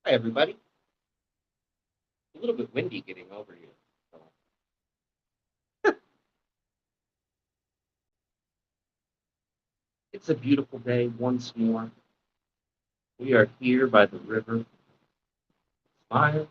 Hi, everybody. A little bit windy getting over here. It's a beautiful day once more. We are here by the river, smile,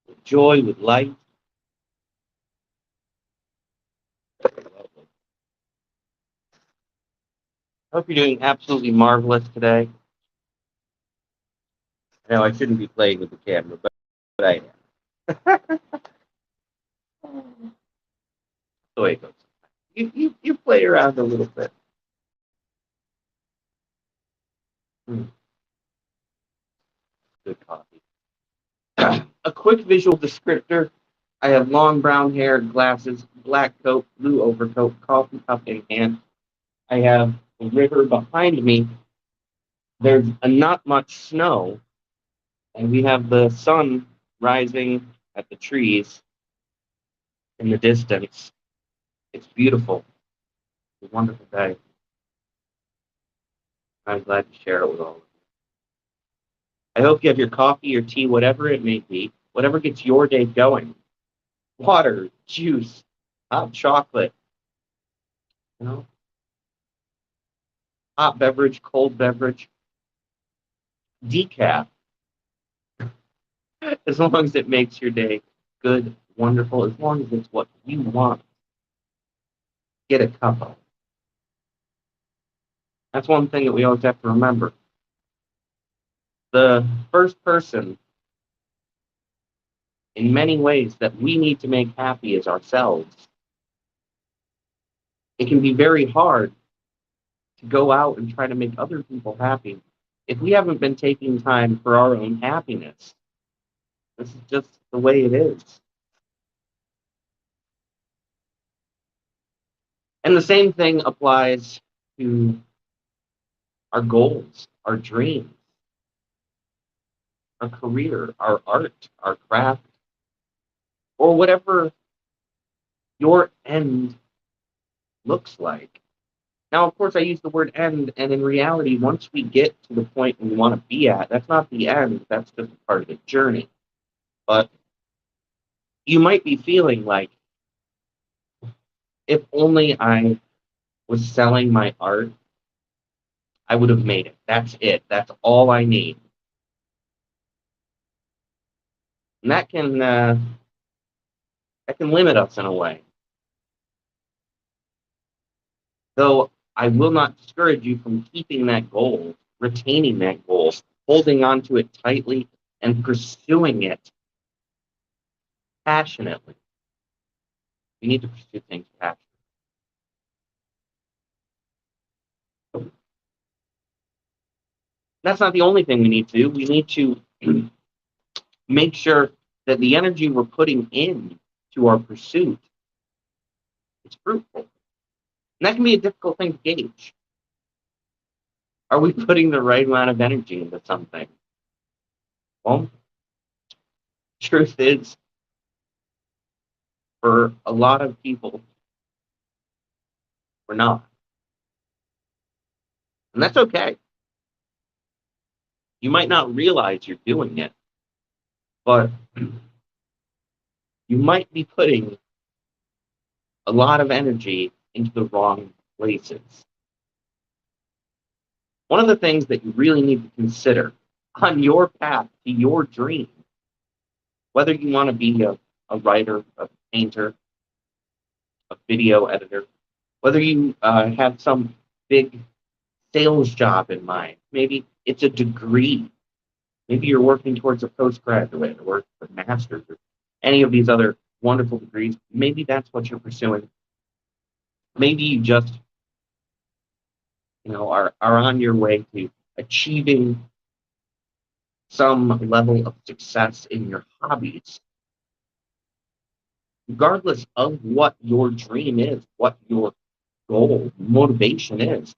with joy, with light. I hope you're doing absolutely marvelous today. I know I shouldn't be playing with the camera, but I am. The way it goes. You play around a little bit. Hmm, good coffee. A quick visual descriptor. I have long brown hair, glasses, black coat, blue overcoat, coffee cup in hand. I have a river behind me. There's not much snow, and we have the sun rising at the trees in the distance. It's beautiful. It's a wonderful day. I'm glad to share it with all of you. I hope you have your coffee, your tea, whatever it may be, whatever gets your day going. Water, juice, hot chocolate, you know, hot beverage, cold beverage, decaf, as long as it makes your day good, wonderful, as long as it's what you want. Get a cup of. That's one thing that we always have to remember. The first person in many ways that we need to make happy is ourselves. It can be very hard to go out and try to make other people happy if we haven't been taking time for our own happiness. This is just the way it is. And the same thing applies to our goals, our dreams, our career, our art, our craft, or whatever your end looks like. Now, of course, I use the word end, and in reality, once we get to the point we want to be at, that's not the end, that's just a part of the journey. But you might be feeling like, if only I was selling my art, I would have made it. That's it. That's all I need. And that can limit us in a way. Though I will not discourage you from keeping that goal, retaining that goal, holding on to it tightly, and pursuing it passionately. We need to pursue things passionately. That's not the only thing we need to do. We need to make sure that the energy we're putting in to our pursuit is fruitful. And that can be a difficult thing to gauge. Are we putting the right amount of energy into something? Well, truth is, for a lot of people, we're not. And that's okay. You might not realize you're doing it, but you might be putting a lot of energy into the wrong places. One of the things that you really need to consider on your path to your dream, whether you want to be a writer, a painter, a video editor, whether you have some big sales job in mind, maybe it's a degree, maybe you're working towards a postgraduate or a master's or any of these other wonderful degrees, maybe that's what you're pursuing. Maybe you just are on your way to achieving some level of success in your hobbies. Regardless of what your dream is, what your goal, motivation is,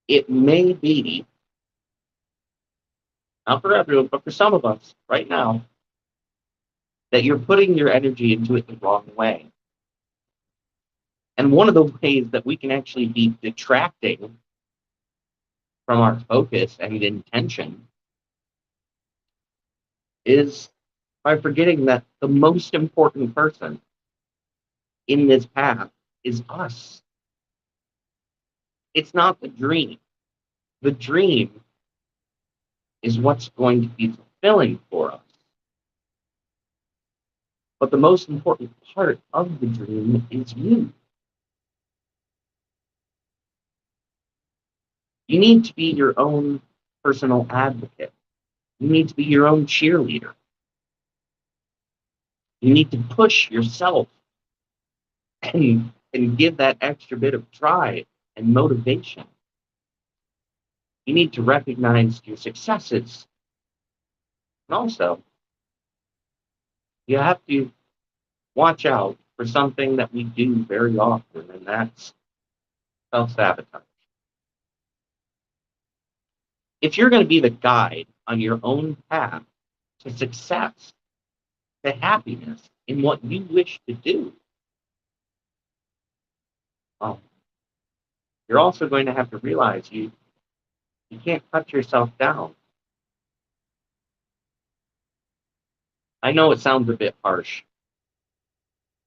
it may be, not for everyone, but for some of us right now, that you're putting your energy into it the wrong way. And one of the ways that we can actually be detracting from our focus and intention is by forgetting that the most important person in this path is us. It's not the dream. The dream is what's going to be fulfilling for us. But the most important part of the dream is you. You need to be your own personal advocate. You need to be your own cheerleader. You need to push yourself and give that extra bit of drive and motivation. You need to recognize your successes. And also, you have to watch out for something that we do very often, and that's self-sabotage. If you're going to be the guide on your own path to success, to happiness in what you wish to do, um, you're also going to have to realize you can't cut yourself down. I know it sounds a bit harsh,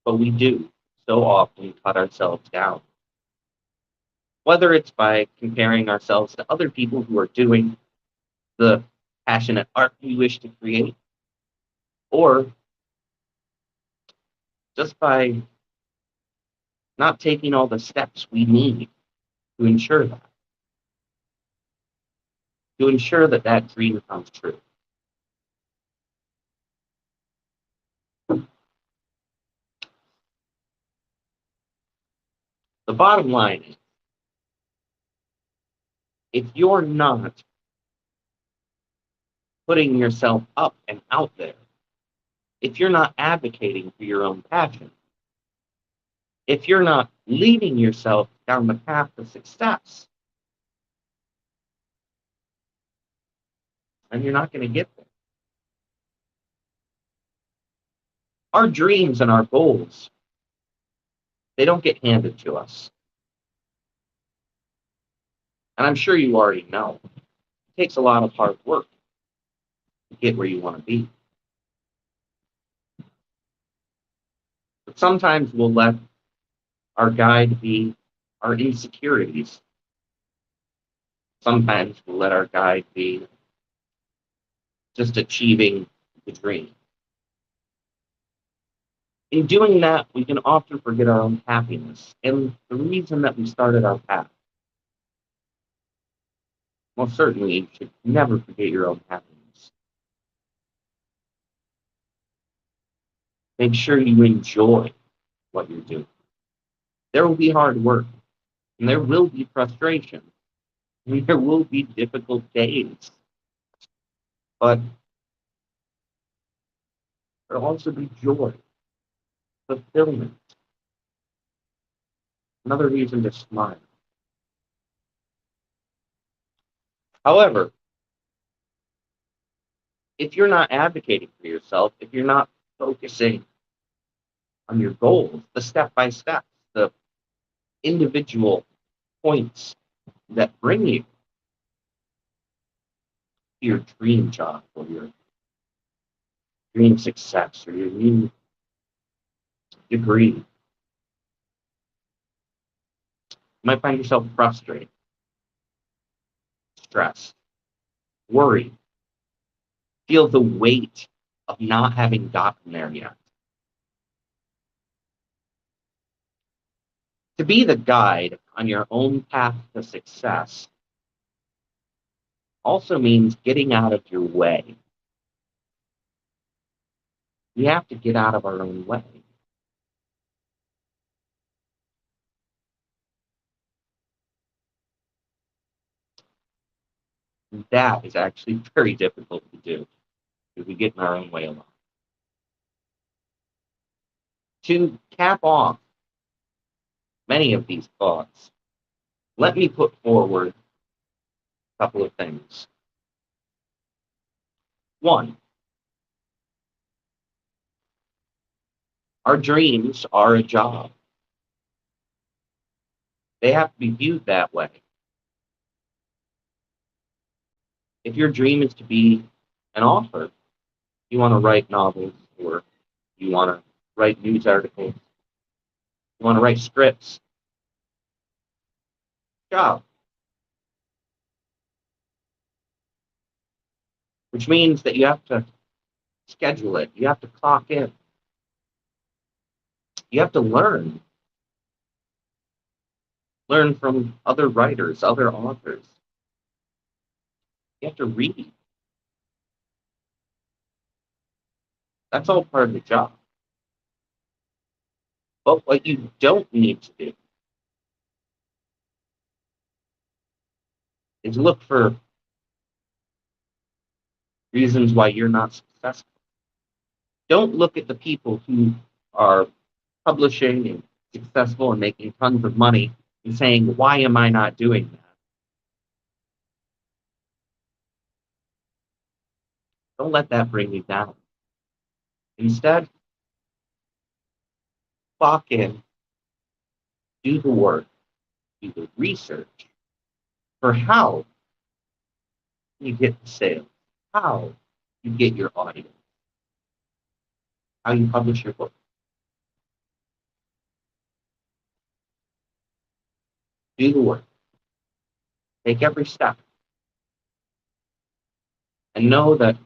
but we do so often cut ourselves down. Whether it's by comparing ourselves to other people who are doing the passionate art we wish to create, or just by not taking all the steps we need to ensure that that dream comes true. The bottom line is, if you're not putting yourself up and out there, if you're not advocating for your own passion, if you're not leading yourself down the path to success, then you're not going to get there. Our dreams and our goals, they don't get handed to us. And I'm sure you already know, it takes a lot of hard work to get where you want to be. But sometimes we'll let our guide be our insecurities. Sometimes we'll let our guide be just achieving the dream. In doing that, we can often forget our own happiness and the reason that we started our path. Most certainly, you should never forget your own happiness. Make sure you enjoy what you're doing. There will be hard work, and there will be frustration, and there will be difficult days. But there'll also be joy, fulfillment, another reason to smile. However, if you're not advocating for yourself, if you're not focusing on your goals, the step by steps, the individual points that bring you to your dream job or your dream success or your new degree, you might find yourself frustrated, stressed, worried, feel the weight of not having gotten there yet. To be the guide on your own path to success also means getting out of your way. We have to get out of our own way. And that is actually very difficult to do if we get in our own way a lot. To cap off many of these thoughts, let me put forward a couple of things. One, our dreams are a job. They have to be viewed that way. If your dream is to be an author, you want to write novels, or you want to write news articles, you want to write scripts, job. Which means that you have to schedule it. You have to clock in. You have to learn. Learn from other writers, other authors. You have to read. That's all part of the job. But what you don't need to do is look for reasons why you're not successful. Don't look at the people who are publishing and successful and making tons of money and saying, why am I not doing that? Don't let that bring you down. Instead, clock in, do the work, do the research for how you get the sales, how you get your audience, how you publish your book. Do the work. Take every step. And know that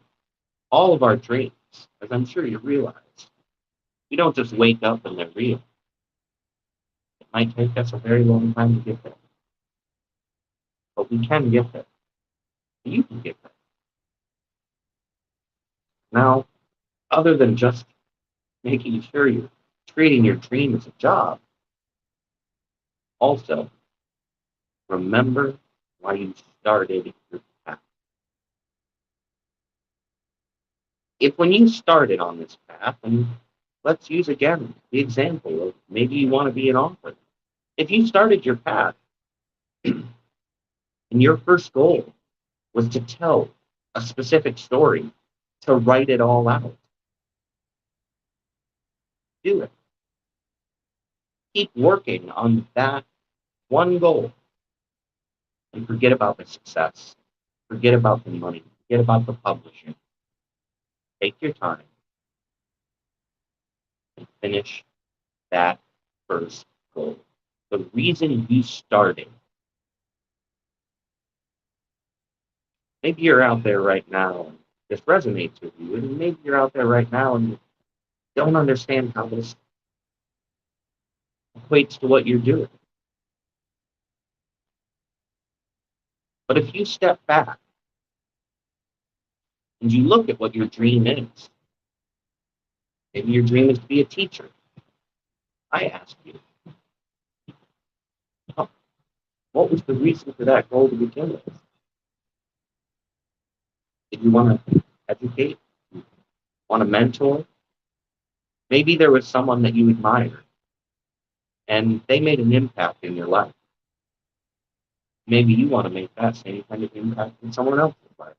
all of our dreams, as I'm sure you realize, we don't just wake up and they're real. It might take us a very long time to get there. But we can get there. You can get there. Now, other than just making sure you're treating your dream as a job, also remember why you started your path. If when you started on this path, and let's use again the example of maybe you want to be an author. If you started your path and your first goal was to tell a specific story, to write it all out, do it. Keep working on that one goal and forget about the success, forget about the money, forget about the publishing. Take your time and finish that first goal. The reason you started. Maybe you're out there right now and this resonates with you, and maybe you're out there right now and you don't understand how this equates to what you're doing. But if you step back and you look at what your dream is, maybe your dream is to be a teacher. I ask you, what was the reason for that goal to begin with? Did you want to educate? Want to mentor? Maybe there was someone that you admired and they made an impact in your life. Maybe you want to make that same kind of impact in someone else's life.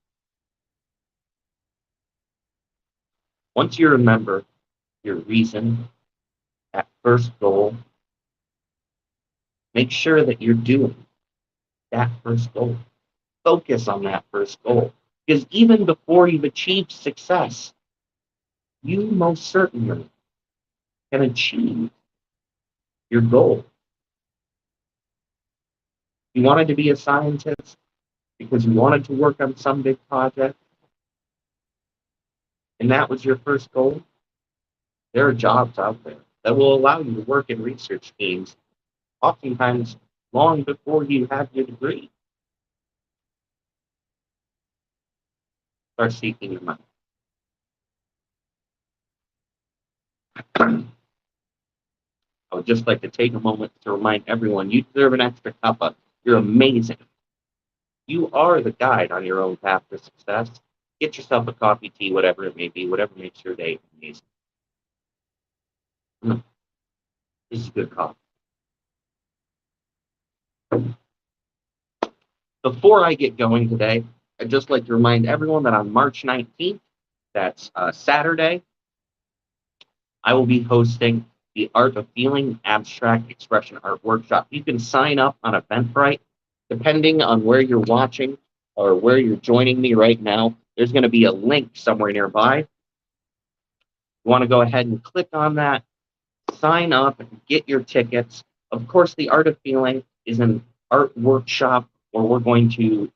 Once you remember your reason, that first goal, make sure that you're doing that first goal. Focus on that first goal. Because even before you've achieved success, you most certainly can achieve your goal. You wanted to be a scientist because you wanted to work on some big project, and that was your first goal. There are jobs out there that will allow you to work in research teams, oftentimes long before you have your degree. Start seeking your money. I would just like to take a moment to remind everyone you deserve an extra cuppa. You're amazing. You are the guide on your own path to success. Get yourself a coffee, tea, whatever it may be, whatever makes your day amazing. This is good coffee. Before I get going today, I'd just like to remind everyone that on March 19th, that's Saturday, I will be hosting the Art of Feeling Abstract Expression Art Workshop. You can sign up on Eventbrite. Depending on where you're watching, or where you're joining me right now, there's going to be a link somewhere nearby. You want to go ahead and click on that, sign up, and get your tickets. Of course, the Art of Feeling is an art workshop where we're going to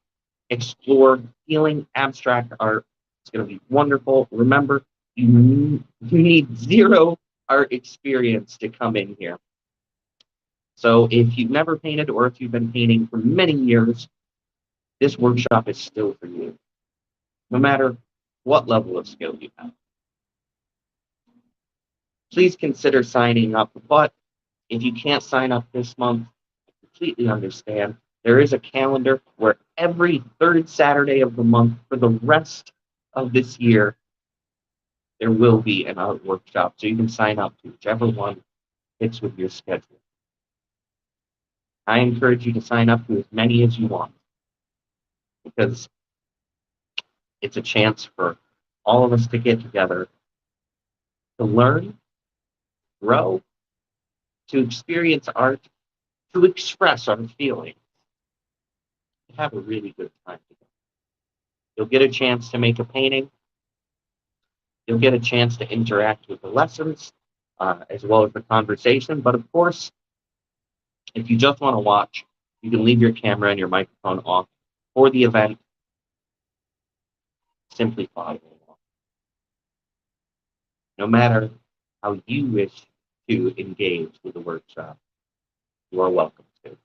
explore feeling abstract art. It's going to be wonderful. Remember, you need zero art experience to come in here. So if you've never painted or if you've been painting for many years, this workshop is still for you, no matter what level of skill you have. Please consider signing up, but if you can't sign up this month, I completely understand. There is a calendar where every third Saturday of the month for the rest of this year, there will be an art workshop, so you can sign up to whichever one fits with your schedule. I encourage you to sign up to as many as you want, because it's a chance for all of us to get together, to learn, grow, to experience art, to express our feelings, to have a really good time together. You'll get a chance to make a painting. You'll get a chance to interact with the lessons, as well as the conversation. But of course, if you just want to watch, you can leave your camera and your microphone off for the event. Simply follow along. No matter how you wish to engage with the workshop, you are welcome to.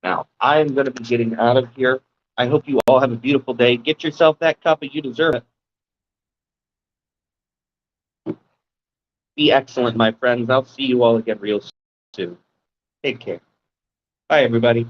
Now, I'm going to be getting out of here. I hope you all have a beautiful day. Get yourself that cuppa. You deserve it. Be excellent, my friends. I'll see you all again real soon. Take care. Bye, everybody.